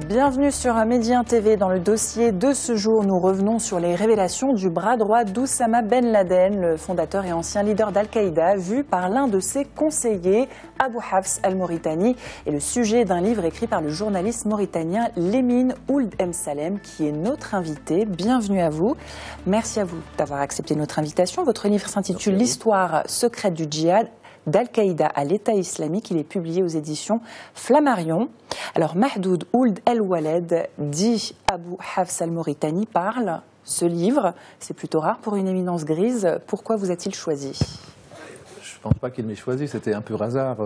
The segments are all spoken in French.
Bienvenue sur Média TV. Dans le dossier de ce jour, nous revenons sur les révélations du bras droit d'Oussama Ben Laden, le fondateur et ancien leader d'Al-Qaïda, vu par l'un de ses conseillers, Abu Hafs al-Mauritani, et le sujet d'un livre écrit par le journaliste mauritanien Lemine Ould Salem, qui est notre invité. Bienvenue à vous. Merci à vous d'avoir accepté notre invitation. Votre livre s'intitule L'histoire secrète du djihad, d'Al-Qaïda à l'État islamique. Il est publié aux éditions Flammarion. Alors Mahdoud Ould El-Waled dit Abu Hafs al-Mauritani parle. Ce livre, c'est plutôt rare pour une éminence grise. Pourquoi vous a-t-il choisi? Je ne pense pas qu'il m'ait choisi, c'était un pur hasard.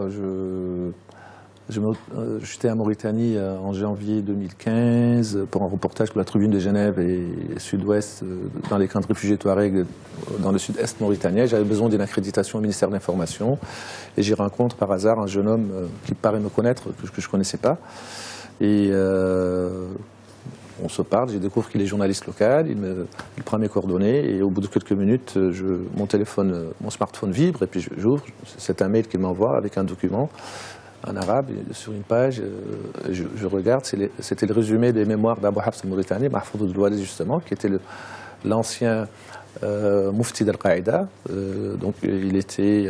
J'étais en Mauritanie en janvier 2015 pour un reportage pour la Tribune de Genève et Sud-Ouest dans les camps de réfugiés Touareg dans le sud-est mauritanien. J'avais besoin d'une accréditation au ministère de l'Information et j'y rencontre par hasard un jeune homme qui paraît me connaître, que je ne connaissais pas. Et on se parle, je découvre qu'il est journaliste local, il prend mes coordonnées et au bout de quelques minutes, mon smartphone vibre et puis j'ouvre. C'est un mail qu'il m'envoie avec un document en arabe, sur une page, je regarde, c'était le résumé des mémoires d'Abu Hafs al-Mauritani, Mahfoud al-Waled justement, qui était l'ancien mufti d'Al-Qaïda. Donc il était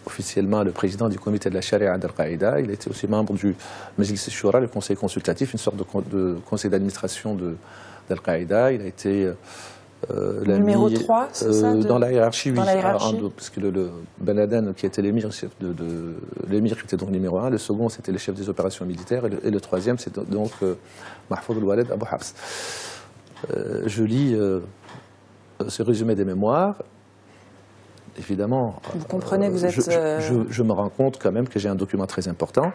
officiellement le président du comité de la charia d'Al-Qaïda. Il était aussi membre du Majlis al-Shura, le conseil consultatif, une sorte de conseil d'administration d'Al-Qaïda. Il a été numéro 3, c'est ça dans la hiérarchie, oui. Parce que Ben Laden, qui était l'émir qui était donc numéro 1, le second c'était le chef des opérations militaires et le troisième c'est donc Mahfoud al-Waled Abu Hafs. Je lis ce résumé des mémoires. Évidemment, vous comprenez, vous êtes... je me rends compte quand même que j'ai un document très important,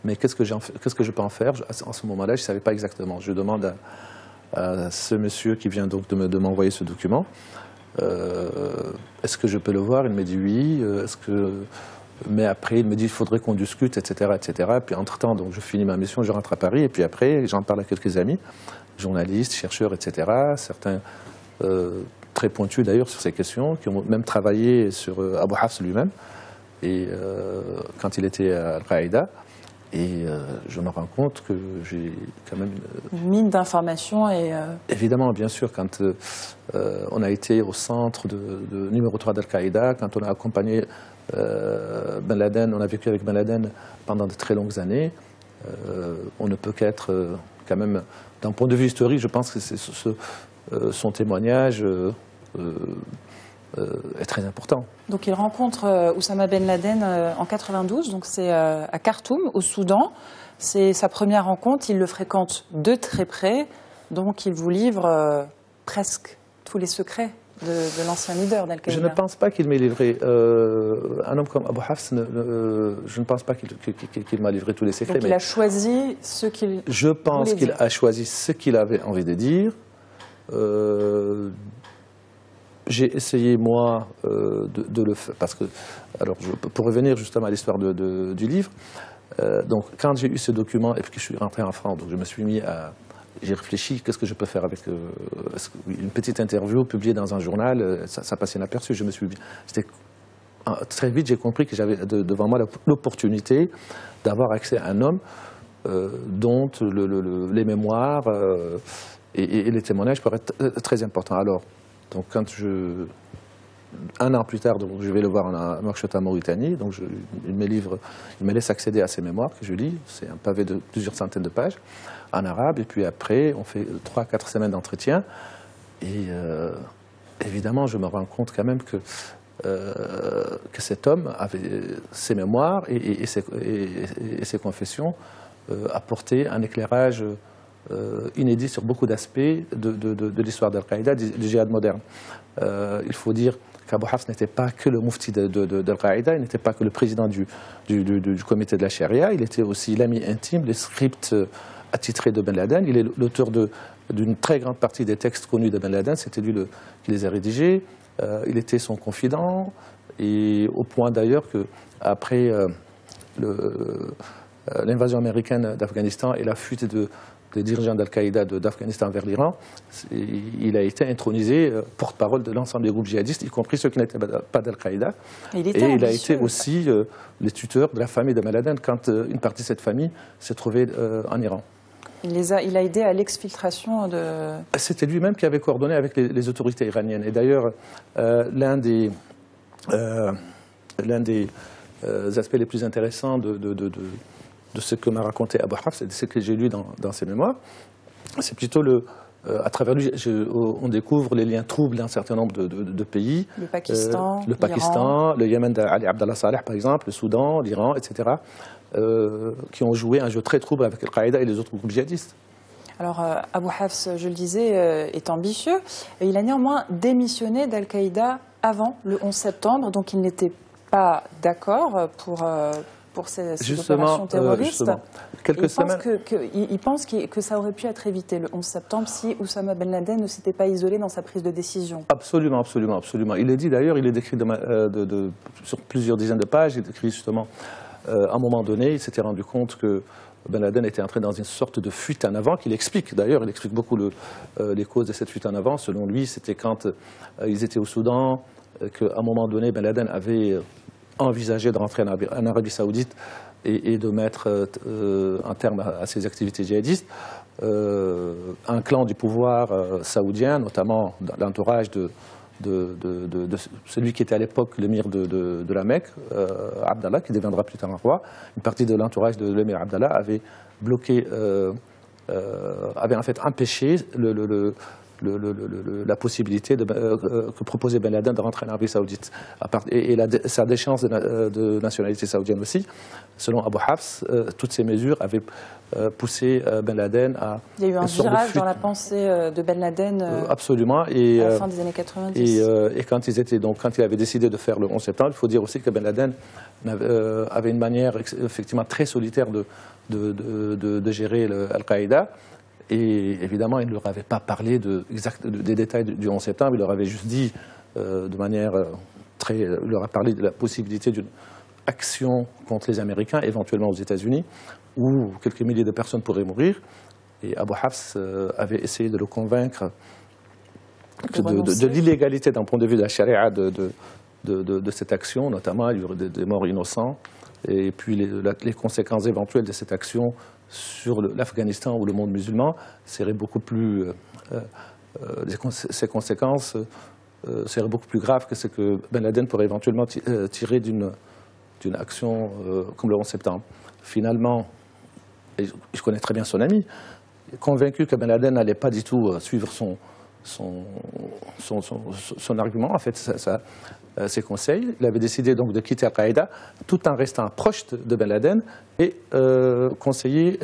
mais qu'est-ce que je peux en faire? En ce moment-là, je ne savais pas exactement. Je demande à ce monsieur qui vient donc de m'envoyer ce document, est-ce que je peux le voir? Il me dit oui. Mais après, il me dit il faudrait qu'on discute, etc., etc. Puis entre-temps, donc, je finis ma mission, je rentre à Paris, et puis après, j'en parle à quelques amis, journalistes, chercheurs, etc., certains très pointus d'ailleurs sur ces questions, qui ont même travaillé sur Abu Hafs lui-même, et quand il était à Al-Qaïda. Et je me rends compte que j'ai quand même une mine d'informations. Évidemment, bien sûr, quand on a été au centre de numéro 3 d'Al-Qaïda, quand on a accompagné Ben Laden, on a vécu avec Ben Laden pendant de très longues années, on ne peut qu'être quand même, d'un point de vue historique, je pense que son témoignage est très important. Donc il rencontre Oussama Ben Laden en 92, donc c'est à Khartoum, au Soudan. C'est sa première rencontre, il le fréquente de très près, donc il vous livre presque tous les secrets de l'ancien leader d'Al-Qaïda. Je ne pense pas qu'il m'ait livré, un homme comme Abu Hafs, je ne pense pas qu'il m'a livré tous les secrets. Donc il a choisi ce qu'il... Je pense qu'il a choisi ce qu'il avait envie de dire. J'ai essayé, moi, de le faire, parce que, alors, pour revenir justement à l'histoire du livre, donc, quand j'ai eu ce document et que je suis rentré en France, donc je me suis mis à... J'ai réfléchi, qu'est-ce que je peux faire avec une petite interview publiée dans un journal, ça passait inaperçu. Très vite, j'ai compris que j'avais devant moi l'opportunité d'avoir accès à un homme dont les mémoires et les témoignages pourraient être très importants. Alors, donc quand un an plus tard, donc je vais le voir en Nouakchott en Mauritanie, donc il me laisse accéder à ses mémoires que je lis, c'est un pavé de plusieurs centaines de pages, en arabe, et puis après on fait 3-4 semaines d'entretien, et évidemment je me rends compte quand même que cet homme avait ses mémoires et ses confessions apportaient un éclairage inédit sur beaucoup d'aspects de l'histoire d'Al-Qaïda, du djihad moderne. Il faut dire qu'Abu Hafs n'était pas que le mufti d'Al-Qaïda, il n'était pas que le président du comité de la charia, il était aussi l'ami intime, les scripts attitrés de Ben Laden. Il est l'auteur d'une très grande partie des textes connus de Ben Laden, c'était lui qui les a rédigés. Il était son confident, et au point d'ailleurs qu'après l'invasion américaine d'Afghanistan et la fuite des dirigeants d'Al-Qaïda d'Afghanistan vers l'Iran, il a été intronisé porte-parole de l'ensemble des groupes djihadistes, y compris ceux qui n'étaient pas d'Al-Qaïda. Et il a été aussi le tuteur de la famille de Ben Laden quand une partie de cette famille s'est trouvée en Iran. Il a aidé à l'exfiltration de... C'était lui-même qui avait coordonné avec les autorités iraniennes. Et d'ailleurs, l'un des aspects les plus intéressants de ce que m'a raconté Abou Hafs, et ce que j'ai lu dans ses mémoires, c'est plutôt à travers lui, on découvre les liens troubles d'un certain nombre de pays. Le Pakistan, le Yémen d'Ali Abdallah Saleh, par exemple, le Soudan, l'Iran, etc., qui ont joué un jeu très trouble avec Al-Qaïda et les autres groupes djihadistes. Alors, Abou Hafs, je le disais, est ambitieux. Et il a néanmoins démissionné d'Al-Qaïda avant le 11 septembre, donc il n'était pas d'accord pour ces opérations terroristes. Il pense que ça aurait pu être évité le 11 septembre si Oussama Ben Laden ne s'était pas isolé dans sa prise de décision. Absolument, absolument, absolument. Il est dit d'ailleurs, il est décrit sur plusieurs dizaines de pages, il est décrit justement, à un moment donné, il s'était rendu compte que Ben Laden était entré dans une sorte de fuite en avant qu'il explique. D'ailleurs, il explique beaucoup les causes de cette fuite en avant. Selon lui, c'était quand ils étaient au Soudan, qu'à un moment donné, Ben Laden avait envisagé de rentrer en Arabie Saoudite et de mettre un terme à ses activités djihadistes. Un clan du pouvoir saoudien, notamment dans l'entourage de celui qui était à l'époque l'émir de la Mecque, Abdallah, qui deviendra plus tard un roi. Une partie de l'entourage de l'émir Abdallah avait bloqué, avait en fait empêché la possibilité que proposait Ben Laden de rentrer en Arabie Saoudite. Et sa déchéance de nationalité saoudienne aussi, selon Abou Hafs, toutes ces mesures avaient poussé Ben Laden à... Il y a eu un virage dans la pensée de Ben Laden absolument. À la fin des années 90. Et quand il avait décidé de faire le 11 septembre, il faut dire aussi que Ben Laden avait une manière effectivement très solitaire de gérer Al-Qaïda. Et évidemment, il ne leur avait pas parlé des détails du 11 septembre, il leur avait juste dit de manière il leur a parlé de la possibilité d'une action contre les Américains, éventuellement aux États-Unis, où quelques milliers de personnes pourraient mourir. Et Abou Hafs avait essayé de le convaincre de l'illégalité d'un point de vue de la charia de cette action, notamment il y aurait des morts innocents, et puis les conséquences éventuelles de cette action sur l'Afghanistan ou le monde musulman seraient beaucoup plus... ces conséquences seraient beaucoup plus graves que ce que Ben Laden pourrait éventuellement tirer d'une action comme le 11 septembre. Finalement, et je connais très bien son ami, convaincu que Ben Laden n'allait pas du tout suivre son argument, en fait, ses conseils. Il avait décidé donc de quitter Al-Qaïda tout en restant proche de Ben Laden et conseiller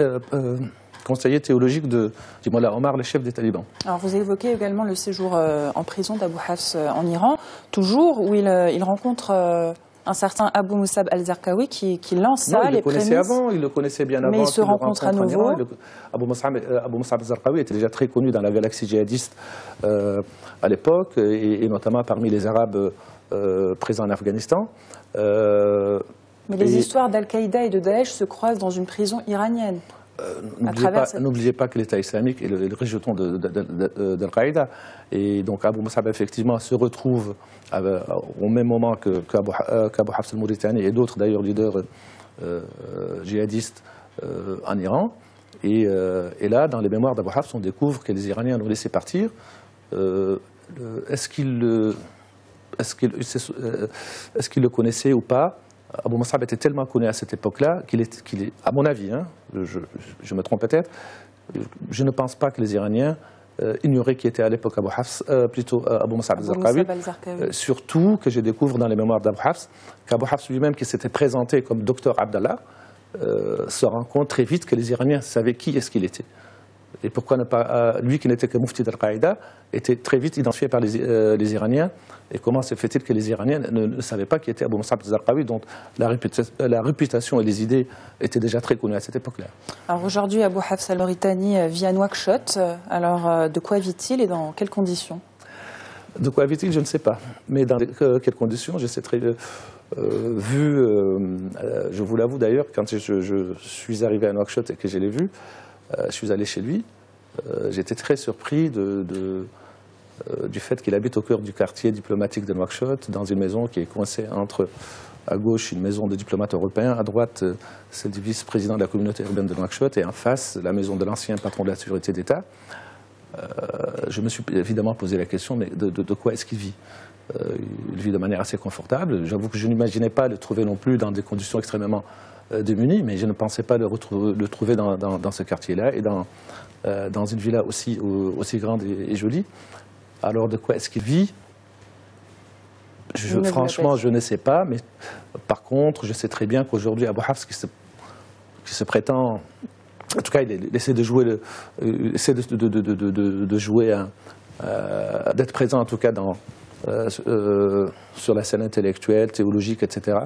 théologique du Mollah Omar, le chef des talibans. Alors vous évoquez également le séjour en prison d'Abou Hafs en Iran, toujours où il rencontre un certain Abou Moussab al-Zarqawi qui lance les prémices. Il le connaissait bien avant. Mais il se rencontre à nouveau. Abou Moussab al-Zarqawi était déjà très connu dans la galaxie djihadiste à l'époque, et notamment parmi les Arabes présents en Afghanistan. Mais les histoires d'Al-Qaïda et de Daesh se croisent dans une prison iranienne. N'oubliez pas que l'État islamique est le rejeton d'Al-Qaïda. Et donc Abou Moussab, effectivement, se retrouve au même moment qu'Abou Hafs al-Mauritani et d'autres, d'ailleurs, leaders djihadistes en Iran. Et là, dans les mémoires d'Abou Hafs, on découvre que les Iraniens l'ont laissé partir. Est-ce qu'il le connaissait ou pas? Abou Moussab était tellement connu à cette époque-là qu'il est, à mon avis, je me trompe peut-être, je ne pense pas que les Iraniens ignoraient qui était à l'époque Abou Hafs, plutôt Abou Moussab al-Zarqawi. Surtout que je découvre dans les mémoires d'Abou Hafs qu'Abou Hafs lui-même, qui s'était présenté comme docteur Abdallah, se rend compte très vite que les Iraniens savaient qui est-ce qu'il était. Et pourquoi ne pas, lui qui n'était que Mufti d'Al-Qaïda, était très vite identifié par les Iraniens. Et comment se fait-il que les Iraniens ne savaient pas qui était Abou Moussab al-Zarqawi, dont la réputation et les idées étaient déjà très connues à cette époque-là. Alors aujourd'hui, Abou Hafs al-Mauritani vit à Nouakchott. Alors de quoi vit-il et dans quelles conditions? De quoi vit-il, je ne sais pas. Mais dans quelles conditions, je sais très bien. Je vous l'avoue d'ailleurs, quand je suis arrivé à Nouakchott et que je l'ai vu, je suis allé chez lui, j'étais très surpris du fait qu'il habite au cœur du quartier diplomatique de Nouakchott, dans une maison qui est coincée entre À gauche, une maison de diplomates européens. À droite, c'est le vice-président de la communauté urbaine de Nouakchott. Et en face, la maison de l'ancien patron de la sécurité d'État. Je me suis évidemment posé la question, mais de quoi est-ce qu'il vit? Il vit de manière assez confortable. J'avoue que je n'imaginais pas le trouver non plus dans des conditions extrêmement démunies, mais je ne pensais pas le trouver dans ce quartier-là et dans une villa aussi grande et jolie. Alors de quoi est-ce qu'il vit? Franchement, je ne sais pas, mais par contre, je sais très bien qu'aujourd'hui, Abou Hafs, qui se prétend, en tout cas, il essaie de jouer, d'être présent en tout cas sur la scène intellectuelle, théologique, etc.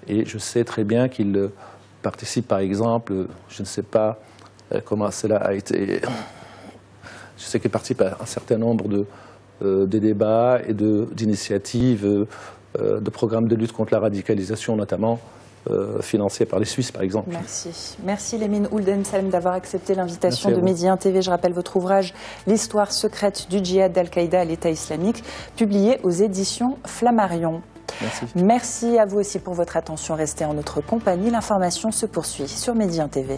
Et je sais très bien qu'il participe, par exemple, je ne sais pas comment cela a été, je sais qu'il participe à un certain nombre de débats et d'initiatives, de programmes de lutte contre la radicalisation, notamment financés par les Suisses, par exemple. Merci. Merci Lemine Ould Salem d'avoir accepté l'invitation de Midi 1 TV. Je rappelle votre ouvrage « L'histoire secrète du djihad d'Al-Qaïda à l'État islamique », publié aux éditions Flammarion. Merci. Merci à vous aussi pour votre attention. Restez en notre compagnie. L'information se poursuit sur Midi 1 TV.